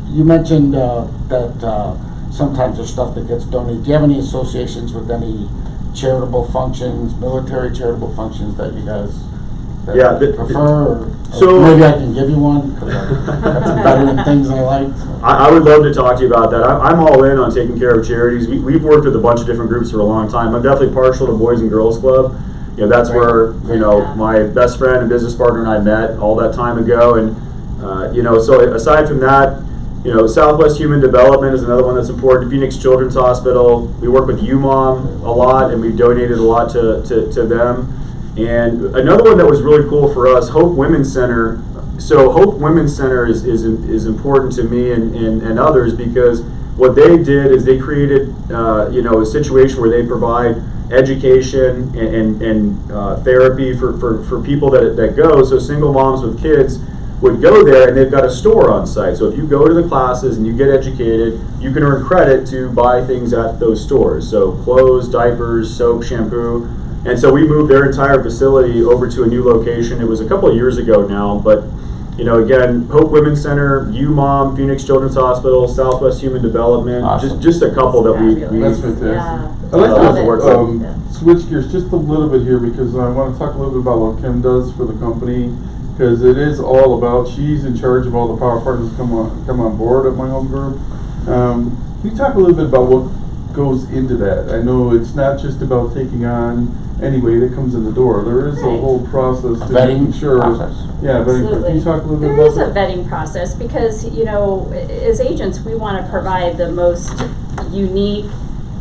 you mentioned that sometimes there's stuff that gets donated. Do you have any associations with any charitable functions, military charitable functions that you guys prefer? Or maybe I can give you one because that's better than things I like. So. I would love to talk to you about that. I'm all in on taking care of charities. We've worked with a bunch of different groups for a long time. I'm definitely partial to Boys and Girls Club. That's where my best friend and business partner and I met all that time ago. And so aside from that, Southwest Human Development is another one that's important. Phoenix Children's Hospital. We work with UMOM a lot, and we've donated a lot to them. And another one that was really cool for us, Hope Women's Center. So Hope Women's Center is important to me and others because what they did is they created a situation where they provide education and therapy for people that go. So single moms with kids would go there, and they've got a store on site. So if you go to the classes and you get educated, you can earn credit to buy things at those stores. So clothes, diapers, soap, shampoo. And so we moved their entire facility over to a new location. It was a couple of years ago now, but again, Hope Women's Center, UMOM, Phoenix Children's Hospital, Southwest Human Development, awesome. just a couple that we That's fantastic. Yeah. I'd like to Love switch gears just a little bit here because I want to talk a little bit about what Kim does for the company because it is all about, she's in charge of all the power partners come on board at my home group. Can you talk a little bit about what goes into that? I know it's not just about taking on anybody that comes in the door. There is a whole process to vetting sure. process. Yeah, vetting. Absolutely. Can you talk a little bit There about is a that? vetting process because, as agents, we want to provide the most unique,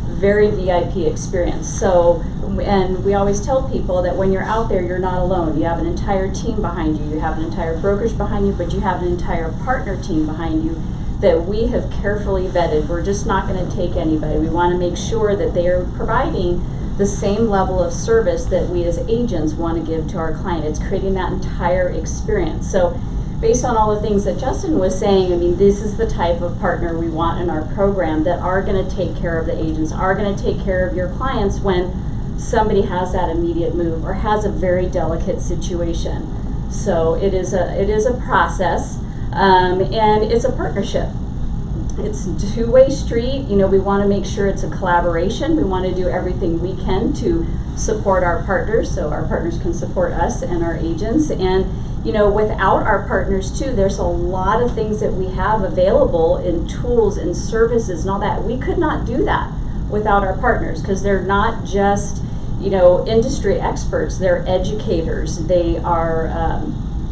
very VIP experience. So, and we always tell people that when you're out there, you're not alone. You have an entire team behind you. You have an entire brokerage behind you, but you have an entire partner team behind you that we have carefully vetted. We're just not going to take anybody. We want to make sure that they are providing the same level of service that we as agents want to give to our client. It's creating that entire experience. So based on all the things that Justin was saying, I mean, this is the type of partner we want in our program that are going to take care of the agents, are going to take care of your clients when somebody has that immediate move or has a very delicate situation. So it is a process, and it's a partnership. It's a two-way street. We want to make sure it's a collaboration. We want to do everything we can to support our partners so our partners can support us and our agents. And, without our partners too, there's a lot of things that we have available in tools and services and all that. We could not do that without our partners because they're not just, industry experts. They're educators. They are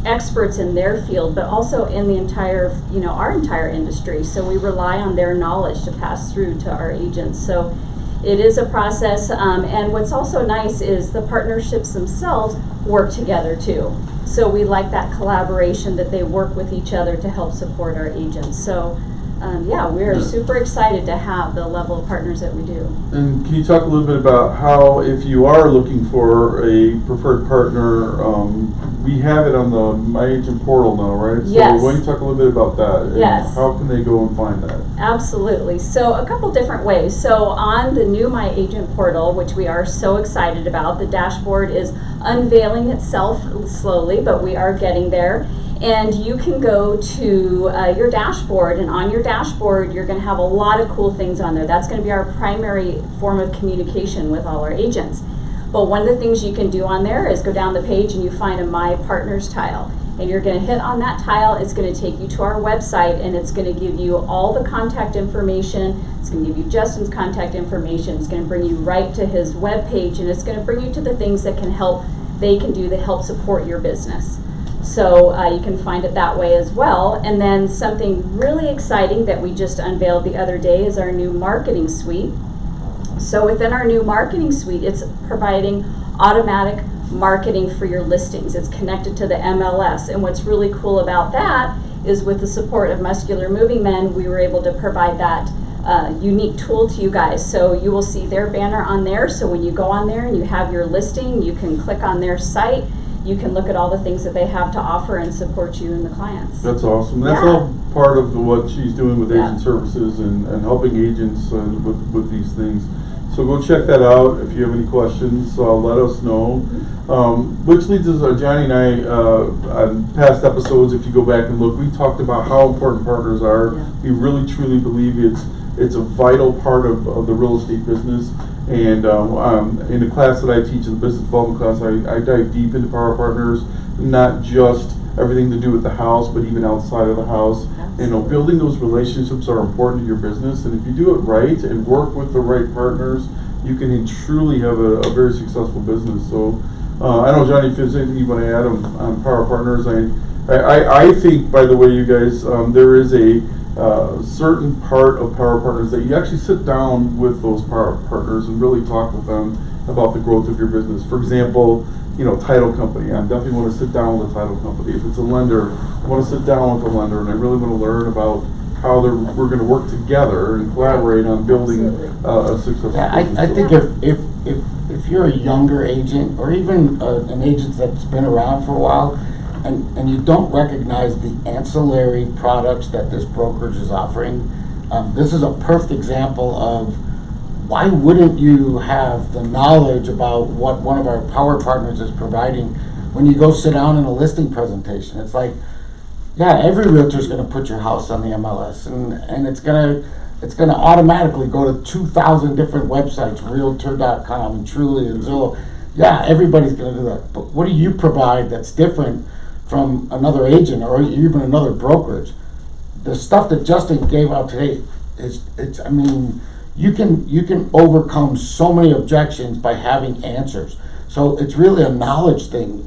experts in their field, but also in the entire, our entire industry. So we rely on their knowledge to pass through to our agents. So it is a process, and what's also nice is the partnerships themselves work together too. So we like that collaboration that they work with each other to help support our agents. So we're super excited to have the level of partners that we do. And can you talk a little bit about how, if you are looking for a preferred partner, we have it on the My Agent portal now, right? Yes. So why don't you talk a little bit about that? Yes. How can they go and find that? Absolutely. So a couple different ways. So on the new My Agent portal, which we are so excited about, the dashboard is unveiling itself slowly, but we are getting there. And you can go to your dashboard, and on your dashboard, you're going to have a lot of cool things on there. That's going to be our primary form of communication with all our agents. But one of the things you can do on there is go down the page and you find a My Partners tile. And you're going to hit on that tile. It's going to take you to our website, and it's going to give you all the contact information. It's going to give you Justin's contact information. It's going to bring you right to his webpage, and it's going to bring you to the things that they can do to help support your business. So you can find it that way as well. And then something really exciting that we just unveiled the other day is our new marketing suite. So within our new marketing suite, it's providing automatic marketing for your listings. It's connected to the MLS. And what's really cool about that is with the support of Muscular Moving Men, we were able to provide that unique tool to you guys. So you will see their banner on there. So when you go on there and you have your listing, you can click on their site. You can look at all the things that they have to offer and support you and the clients. That's awesome. That's Yeah. all part of what she's doing with Yeah. agent services and helping agents with these things. So go check that out. If you have any questions, let us know. Which leads us, Johnny and I, on past episodes, if you go back and look, we talked about how important partners are. Yeah. We really truly believe it's a vital part of the real estate business. And in the class that I teach, in the business development class, I dive deep into power partners, not just everything to do with the house, but even outside of the house. You know, building those relationships are important to your business, and if you do it right and work with the right partners, you can truly have a very successful business. So, I don't know, Johnny, if there's anything you want to add on power partners. I think, by the way, you guys, there is a certain part of power partners that you actually sit down with those power partners and really talk with them about the growth of your business. For example, you know, title company. I definitely want to sit down with a title company. If it's a lender, I want to sit down with a lender, and I really want to learn about how we're going to work together and collaborate on building a successful business. I think if you're a younger agent, or even an agent that's been around for a while, and you don't recognize the ancillary products that this brokerage is offering, this is a perfect example of why wouldn't you have the knowledge about what one of our power partners is providing when you go sit down in a listing presentation. It's like, yeah, every realtor is going to put your house on the MLS, and it's going to automatically go to 2,000 different websites, Realtor.com and Truly and Zillow. Yeah, everybody's going to do that. But what do you provide that's different from another agent or even another brokerage? The stuff that Justin gave out today I mean, you can overcome so many objections by having answers. So it's really a knowledge thing.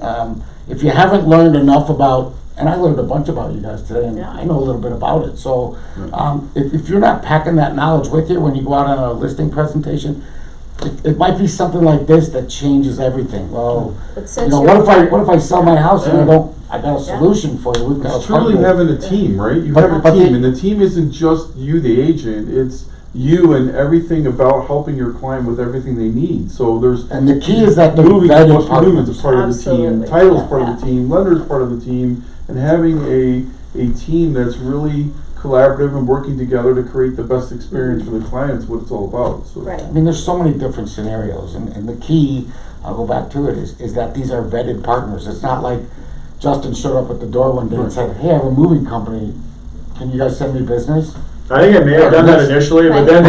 If you haven't learned enough about, and I learned a bunch about you guys today, and I know a little bit about it. So if you're not packing that knowledge with you when you go out on a listing presentation, it might be something like this that changes everything. Well, you know, what if I sell my house and I got a solution for you? We've got It's truly having a team, right? You have a team, and the team isn't just you, the agent. It's you and everything about helping your client with everything they need. So and the key is that the moving's vetted a part of the team, Absolutely. title's part of the team, lender's part of the team, and having a team that's really collaborative and working together to create the best experience for the clients, what it's all about. So. Right. I mean, there's so many different scenarios, and the key, I'll go back to it, is that these are vetted partners. It's not like Justin showed up at the door one day and said, hey, I have a moving company. Can you guys send me business? I think I may have done that initially, but then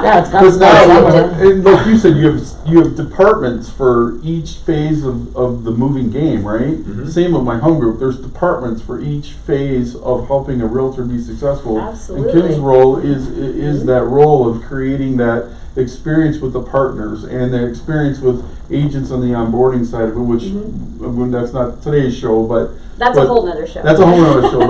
Yeah, it's got to start somewhere. And like you said, you have departments for each phase of the moving game, right? Mm-hmm. Same with my home group. There's departments for each phase of helping a realtor be successful. Absolutely. And Kim's role is that role of creating that experience with the partners and the experience with agents on the onboarding side of it, which when that's not today's show, but That's a whole nother show. that's a whole other show,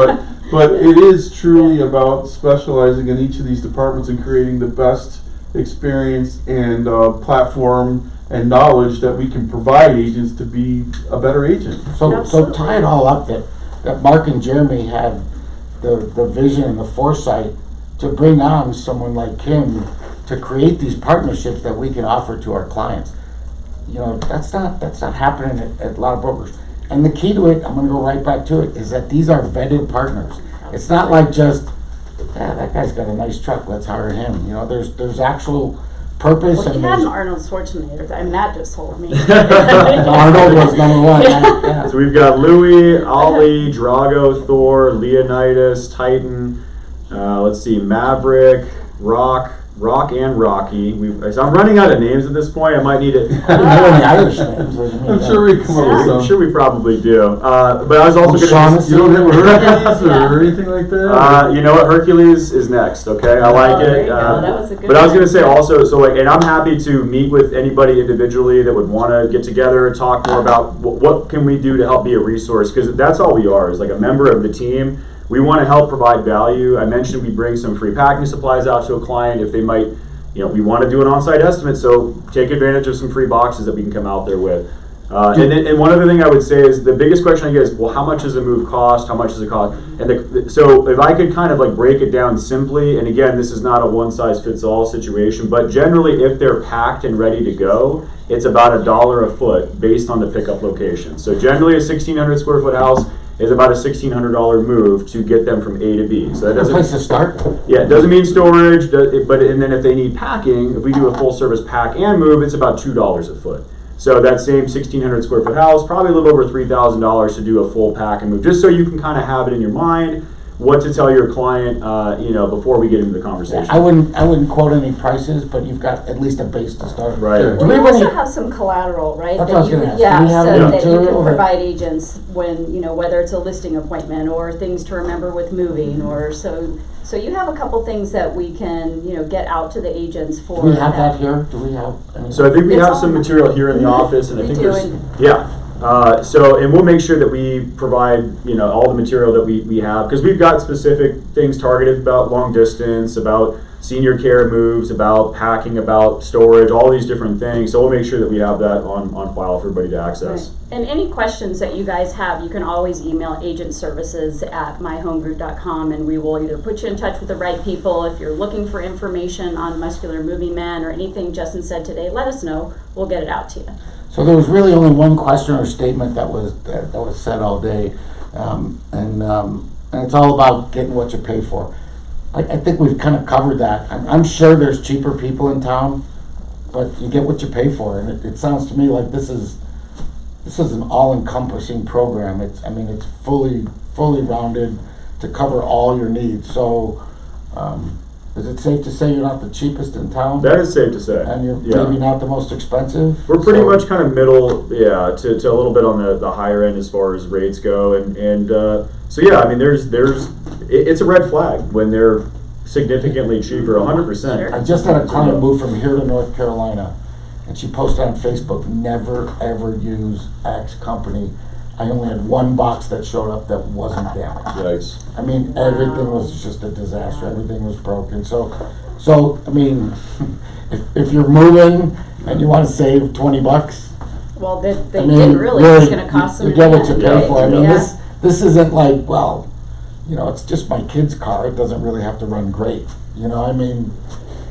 but it is truly about specializing in each of these departments and creating the best experience and platform and knowledge that we can provide agents to be a better agent. So tie it all up that Mark and Jeremy had the vision and the foresight to bring on someone like Kim to create these partnerships that we can offer to our clients. You know, that's not happening at a lot of brokers. And the key to it, I'm going to go right back to it, is that these are vetted partners. It's not like just, that guy's got a nice truck, let's hire him. You know, there's actual purpose. Well, and he had an there's, Arnold Schwarzenegger. I mean, that just told me. Arnold was number one. Yeah. So we've got Louis, Ollie, Drago, Thor, Leonidas, Titan. Let's see, Maverick, Rock, and Rocky. So I'm running out of names at this point. I might need it. I'm sure we come up with some. I'm sure we probably do. But I was also going to. You don't have a Hercules or anything like that? You know what? Hercules is next. Okay, I like there it. you go. That was a good But I was one. going to say also, so like, and I'm happy to meet with anybody individually that would want to get together and talk more about what can we do to help be a resource, because that's all we are, is like a member of the team. We want to help provide value. I mentioned we bring some free packing supplies out to a client if they might, we want to do an on-site estimate, so take advantage of some free boxes that we can come out there with. And one other thing I would say is the biggest question I get is, well, how much does a move cost? How much does it cost? And so if I could kind of like break it down simply, and again, this is not a one-size-fits-all situation, but generally if they're packed and ready to go, it's about $1 a foot based on the pickup location. So generally a 1,600 square foot house is about a $1,600 move to get them from A to B. So that Good doesn't, place to start. yeah, it doesn't mean storage, and then if they need packing, if we do a full service pack and move, it's about $2 a foot. So that same 1,600 square foot house, probably a little over $3,000 to do a full pack and move, just so you can kind of have it in your mind what to tell your client, before we get into the conversation. I wouldn't quote any prices, but you've got at least a base to start. Right. Sure. Do Well, we you have also any- have some collateral, right? That's that what I was you gonna could- ask. Do we Yeah, have so any that you material can that- provide agents when, whether it's a listing appointment or things to remember with moving or so you have a couple things that we can, get out to the agents for. Do we have that here? Do we have any? So I think we It's have all- some material here in the office, and I We think do, there's, and- yeah. And we'll make sure that we provide, all the material that we have, because we've got specific things targeted about long distance, about senior care moves, about packing, about storage, all these different things. So we'll make sure that we have that on file for everybody to access. Right. And any questions that you guys have, you can always email agentservices@myhomegroup.com, and we will either put you in touch with the right people. If you're looking for information on Muscular Moving Men or anything Justin said today, let us know. We'll get it out to you. So there was really only one question or statement that was said all day, and it's all about getting what you pay for. I think we've kind of covered that. I'm sure there's cheaper people in town, but you get what you pay for, and it sounds to me like this is an all-encompassing program. It's fully rounded to cover all your needs. So, is it safe to say you're not the cheapest in town? That is safe to say. And you're Yeah. maybe not the most expensive? We're pretty So- much kind of middle, to a little bit on the higher end as far as rates go, and so yeah, I mean, it's a red flag when they're significantly cheaper, 100%. Sure. I just had a client move from here to North Carolina, and she posted on Facebook, never ever use X company. I only had one box that showed up that wasn't damaged. Yikes. I mean, everything was just a disaster. Everything was broken. So I mean, if you're moving and you want to save $20, Well, they I mean, didn't really. It's going to cost them. you get what you in pay the end, for. I mean, yeah. this isn't like, well, it's just my kid's car. It doesn't really have to run great. I mean,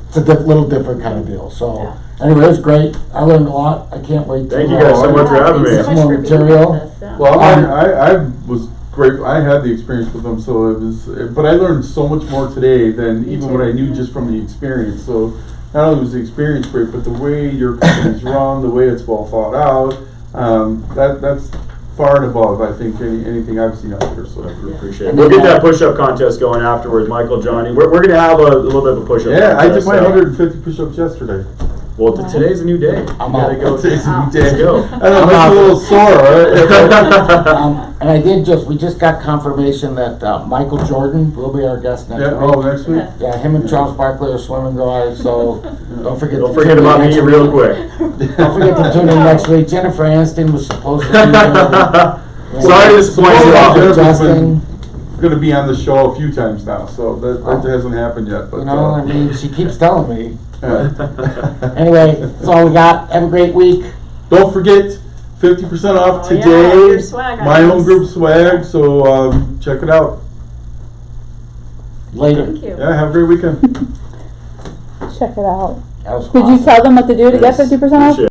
it's a little different kind of deal. So Yeah. anyway, it was great. I learned a lot. I can't wait to Thank you guys so much for having me. Thanks so much More for being material. with us, yeah. Well, I was great. I had the experience with them, so it was. But I learned so much more today than even what I knew just from the experience. So not only was the experience great, but the way your company's run, the way it's well thought out, that's far and above, I think, anything I've seen out there. So I appreciate it. We'll get that push-up contest going afterwards, Michael, Johnny. We're going to have a little bit of a push-up yeah, I did contest. my 150 push-ups yesterday. Well, today's a new day. I'm You gotta out. go. Today's a new day. Let's go. I know, it's a little sore. Right? And we just got confirmation that Michael Jordan will be our guest next Yeah. week. Oh, next week. Yeah, him and Charles Barkley are swimming guys, so don't forget. Don't to forget tune in about next me week. real quick. Don't forget to tune in next week. Jennifer Aniston was supposed to be there. Sorry to disappoint you all. Justin, Going to be on the show a few times now, so that hasn't happened yet. But I mean, she keeps telling me. yeah. Anyway, that's all we got. Have a great week. Don't forget 50% off Oh, yeah, today. your swag My items. Home Group swag. So check it out. Later. Thank you. Yeah, have a great weekend. Check it out. That was Did you awesome. tell them what to do to get Yes. 50% off? Appreciate it.